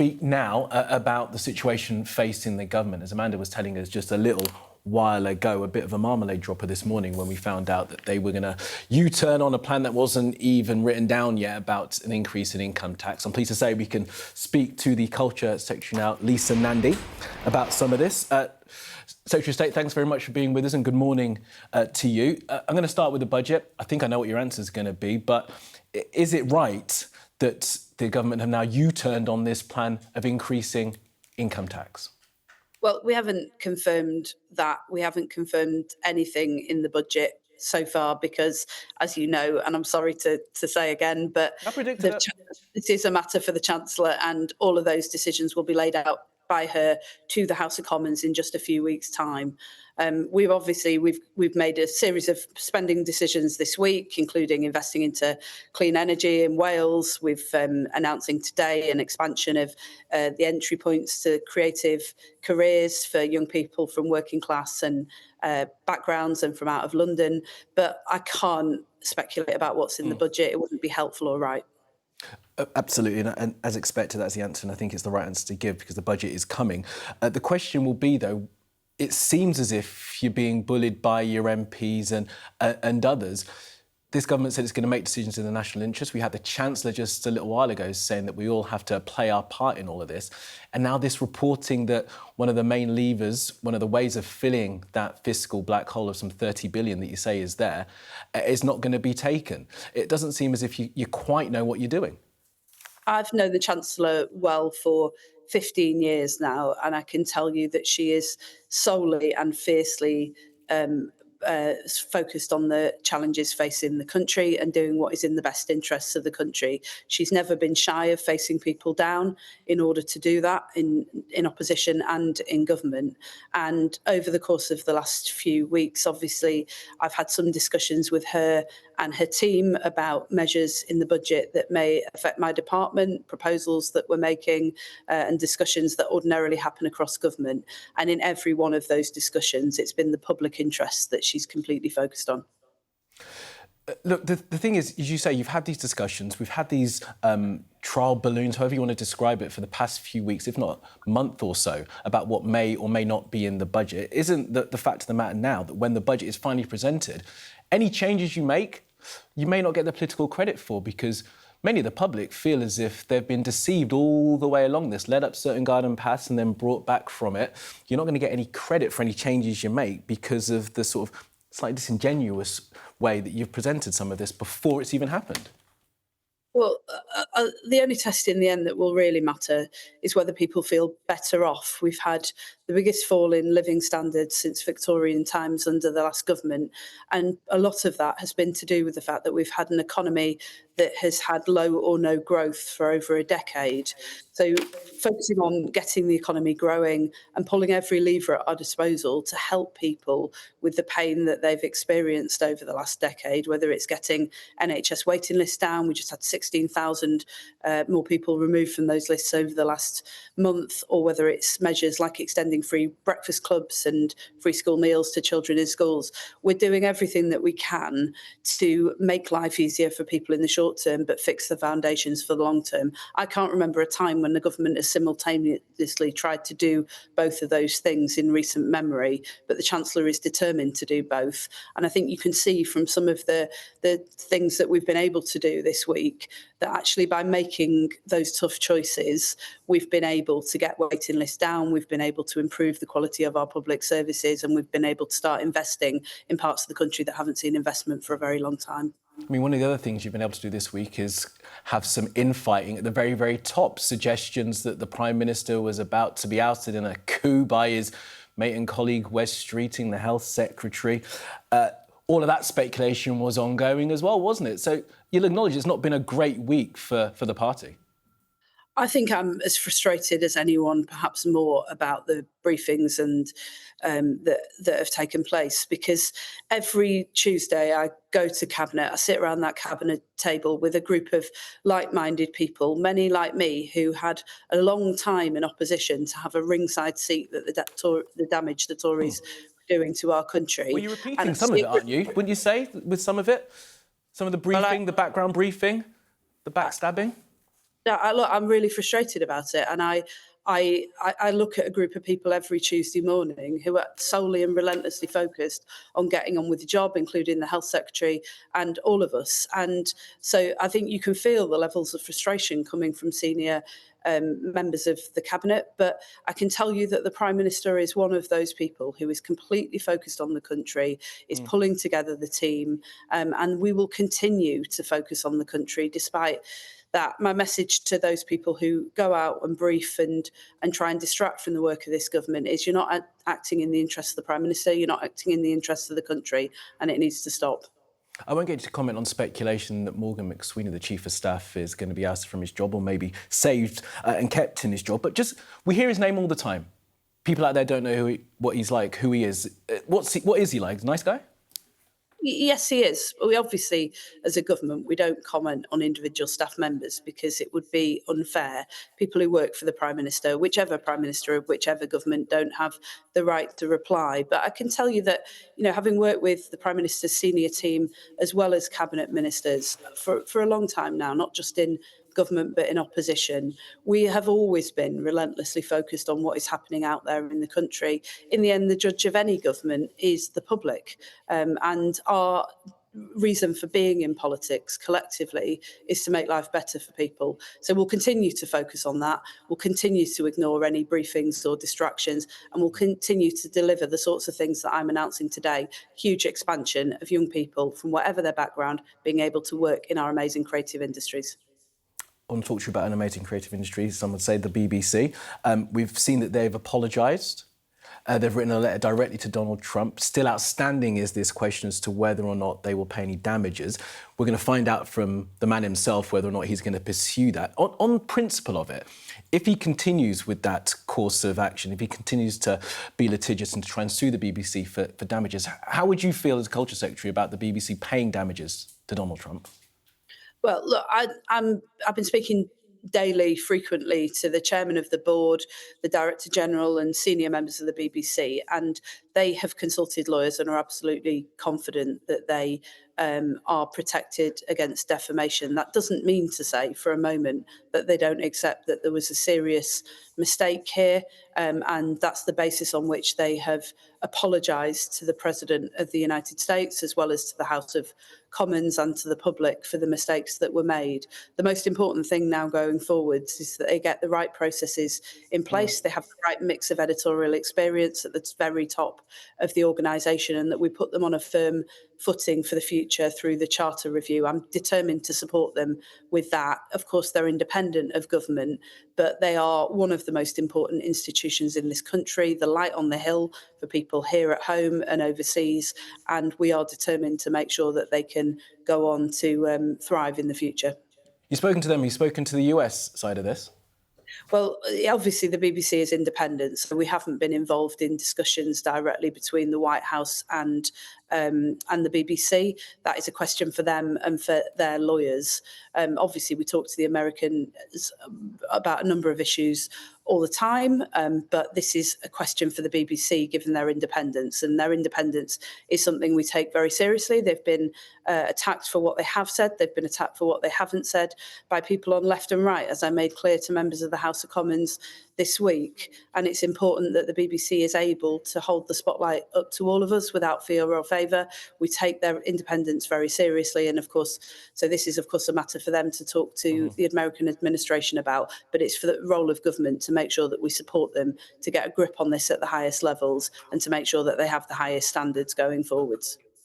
speak now about the situation facing the government. As Amanda was telling us just a little while ago, a bit of a marmalade dropper this morning when we found out that they were going to U-turn on a plan that wasn't even written down yet about an increase in income tax. I'm pleased to say we can speak to the Culture Secretary now, Lisa Nandy, about some of this. Secretary of State, thanks very much for being with us and good morning to you. I'm going to start with the budget. I think I know what your answer is going to be, but is it right that the government have now U-turned on this plan of increasing income tax? Well, we haven't confirmed that. We haven't confirmed anything in the budget so far because, as you know, and I'm sorry to say again, but I predicted it. this is a matter for the Chancellor, and all of those decisions will be laid out by her to the House of Commons in just a few weeks' time. We've made a series of spending decisions this week, including investing into clean energy in Wales. We've announcing today an expansion of the entry points to creative careers for young people from working class and backgrounds and from out of London. But I can't speculate about what's in the budget. It wouldn't be helpful or right. Absolutely, and as expected, that's the answer, and I think it's the right answer to give because the budget is coming. The question will be, though, it seems as if you're being bullied by your MPs and others. This government said it's going to make decisions in the national interest. We had the Chancellor just a little while ago saying that we all have to play our part in all of this. And now this reporting that one of the main levers, one of the ways of filling that fiscal black hole of some 30 billion that you say is there, is not going to be taken. It doesn't seem as if you quite know what you're doing. I've known the Chancellor well for 15 years now, and I can tell you that she is solely and fiercely focused on the challenges facing the country and doing what is in the best interests of the country. She's never been shy of facing people down in order to do that in opposition and in government. And over the course of the last few weeks, obviously, I've had some discussions with her and her team about measures in the budget that may affect my department, proposals that we're making, and discussions that ordinarily happen across government. And in every one of those discussions, it's been the public interest that she's completely focused on. Look, the thing is, as you say, you've had these discussions, we've had these trial balloons, however you want to describe it, for the past few weeks, if not month or so, about what may or may not be in the budget. Isn't the fact of the matter now that when the budget is finally presented, any changes you make, you may not get the political credit for because many of the public feel as if they've been deceived all the way along this, led up certain garden paths and then brought back from it. You're not going to get any credit for any changes you make because of the sort of slightly disingenuous way that you've presented some of this before it's even happened. Well, the only test in the end that will really matter is whether people feel better off. We've had the biggest fall in living standards since Victorian times under the last government. And a lot of that has been to do with the fact that we've had an economy that has had low or no growth for over a decade. So focusing on getting the economy growing and pulling every lever at our disposal to help people with the pain that they've experienced over the last decade, whether it's getting NHS waiting lists down. We just had 16,000 more people removed from those lists over the last month, or whether it's measures like extending free breakfast clubs and free school meals to children in schools. We're doing everything that we can to make life easier for people in the short term, but fix the foundations for the long term. I can't remember a time when the government has simultaneously tried to do both of those things in recent memory, but the Chancellor is determined to do both. And I think you can see from some of the things that we've been able to do this week that actually by making those tough choices, we've been able to get waiting lists down, we've been able to improve the quality of our public services, and we've been able to start investing in parts of the country that haven't seen investment for a very long time. I mean, one of the other things you've been able to do this week is have some infighting at the very, very top. Suggestions that the Prime Minister was about to be ousted in a coup by his mate and colleague Wes Streeting, the Health Secretary. All of that speculation was ongoing as well, wasn't it? So you'll acknowledge it's not been a great week for the party. I think I'm as frustrated as anyone, perhaps more, about the briefings and that have taken place, because every Tuesday I go to Cabinet, I sit around that Cabinet table with a group of like-minded people, many like me, who had a long time in opposition to have a ringside seat that the damage the Tories were doing to our country. Well, you're repeating some of it, aren't you? Wouldn't you say, with some of it? Some of the briefing, the background briefing, the backstabbing? Yeah, look, I'm really frustrated about it, and I look at a group of people every Tuesday morning who are solely and relentlessly focused on getting on with the job, including the health secretary and all of us. And so I think you can feel the levels of frustration coming from senior members of the cabinet. But I can tell you that the Prime Minister is one of those people who is completely focused on the country, is pulling together the team, and we will continue to focus on the country despite that. My message to those people who go out and brief and try and distract from the work of this government is you're not acting in the interests of the Prime Minister, you're not acting in the interests of the country, and it needs to stop. I won't get you to comment on speculation that Morgan McSweeney, the Chief of Staff, is going to be ousted from his job or maybe saved and kept in his job. But just, we hear his name all the time. People out there don't know what he's like, who he is. What is he like? A nice guy? Yes, he is. We obviously, as a government, we don't comment on individual staff members because it would be unfair. People who work for the Prime Minister, whichever Prime Minister of whichever government, don't have the right to reply. But I can tell you that, having worked with the Prime Minister's senior team as well as cabinet ministers for a long time now, not just in government but in opposition, we have always been relentlessly focused on what is happening out there in the country. In the end, the judge of any government is the public, and our reason for being in politics collectively is to make life better for people. So we'll continue to focus on that. We'll continue to ignore any briefings or distractions, and we'll continue to deliver the sorts of things that I'm announcing today. Huge expansion of young people from whatever their background being able to work in our amazing creative industries. I want to talk to you about an amazing creative industry, some would say the BBC. We've seen that they've apologised. They've written a letter directly to Donald Trump. Still outstanding is this question as to whether or not they will pay any damages. We're going to find out from the man himself whether or not he's going to pursue that. On principle of it, if he continues with that course of action, if he continues to be litigious and to try and sue the BBC for damages, how would you feel as Culture Secretary about the BBC paying damages to Donald Trump? Well, look, I've been speaking daily, frequently to the chairman of the board, the director general, and senior members of the BBC, and they have consulted lawyers and are absolutely confident that they are protected against defamation. That doesn't mean to say for a moment that they don't accept that there was a serious mistake here, and that's the basis on which they have apologised to the President of the United States, as well as to the House of Commons and to the public for the mistakes that were made. The most important thing now going forwards is that they get the right processes in place, they have the right mix of editorial experience at the very top of the organisation, and that we put them on a firm footing for the future through the Charter Review. I'm determined to support them with that. Of course, they're independent of government, but they are one of the most important institutions in this country, the light on the hill for people here at home and overseas, and we are determined to make sure that they can go on to thrive in the future. You've spoken to them, you've spoken to the US side of this. Well, obviously the BBC is independent, so we haven't been involved in discussions directly between the White House and the BBC. That is a question for them and for their lawyers. Obviously, we talk to the Americans about a number of issues all the time, but this is a question for the BBC, given their independence, and their independence is something we take very seriously. They've been attacked for what they have said. They've been attacked for what they haven't said by people on left and right, as I made clear to members of the House of Commons this week. And it's important that the BBC is able to hold the spotlight up to all of us without fear or favour. We take their independence very seriously, and of course, so this is of course a matter for them to talk to the American administration about, but it's for the role of government to make sure that we support them to get a grip on this at the highest levels and to make sure that they have the highest standards going forwards.